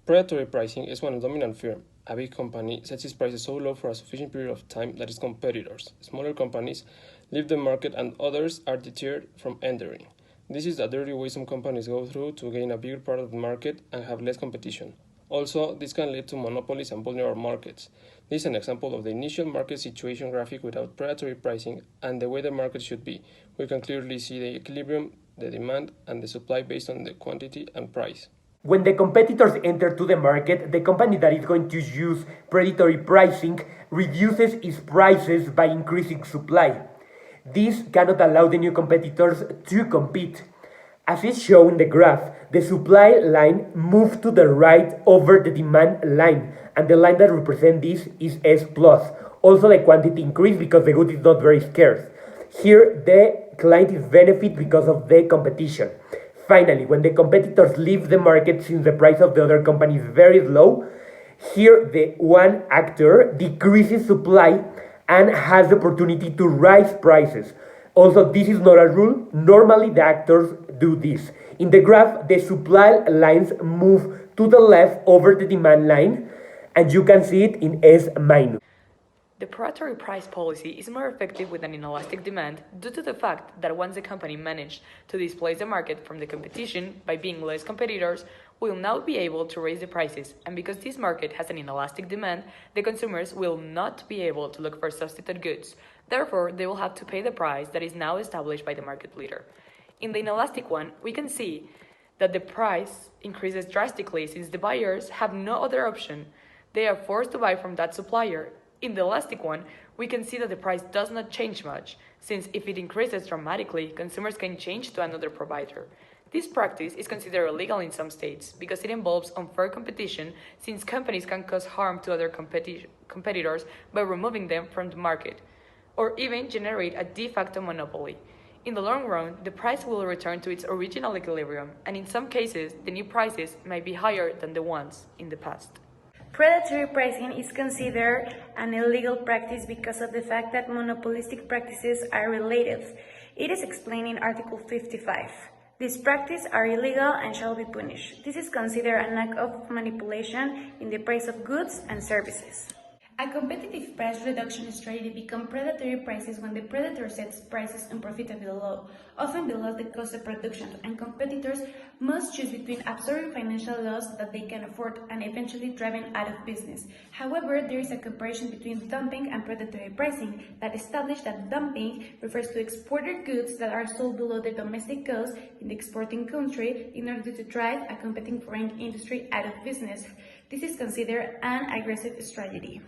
Predatory pricing is when a dominant firm, a big company, sets its prices so low for a sufficient period of time that its competitors, smaller companies, leave the market and others are deterred from entering. This is a dirty way some companies go through to gain a bigger part of the market and have less competition. Also, this can lead to monopolies and vulnerable markets. This is an example of the initial market situation graphic without predatory pricing and the way the market should be. We can clearly see the equilibrium, the demand, and the supply based on the quantity and price. When the competitors enter to the market, the company that is going to use predatory pricing reduces its prices by increasing supply. This cannot allow the new competitors to compete. As is shown in the graph, the supply line moved to the right over the demand line, and the line that represents this is S+. Also, the quantity increased because the good is not very scarce. Here, the client is benefit because of the competition. Finally, when the competitors leave the market since the price of the other company is very low, here the one actor decreases supply and has the opportunity to raise prices. Also, this is not a rule. Normally, the actors do this. In the graph, the supply lines move to the left over the demand line, and you can see it in S-. The predatory price policy is more effective with an inelastic demand due to the fact that once the company managed to displace the market from the competition by being less competitors, will now be able to raise the prices, and because this market has an inelastic demand, the consumers will not be able to look for substitute goods. Therefore, they will have to pay the price that is now established by the market leader. In the inelastic one, we can see that the price increases drastically since the buyers have no other option. They are forced to buy from that supplier. In the elastic one, we can see that the price does not change much, since if it increases dramatically, consumers can change to another provider. This practice is considered illegal in some states because it involves unfair competition, since companies can cause harm to other competitors by removing them from the market, or even generate a de facto monopoly. In the long run, the price will return to its original equilibrium, and in some cases, the new prices might be higher than the ones in the past. Predatory pricing is considered an illegal practice because of the fact that monopolistic practices are related. It is explained in Article 55. These practices are illegal and shall be punished. This is considered an act of manipulation in the price of goods and services. A competitive price reduction strategy becomes predatory prices when the predator sets prices unprofitably low, often below the cost of production, and competitors must choose between absorbing financial loss that they can afford and eventually driving out of business. However, there is a comparison between dumping and predatory pricing that establishes that dumping refers to exported goods that are sold below the domestic cost in the exporting country in order to drive a competing foreign industry out of business. This is considered an aggressive strategy.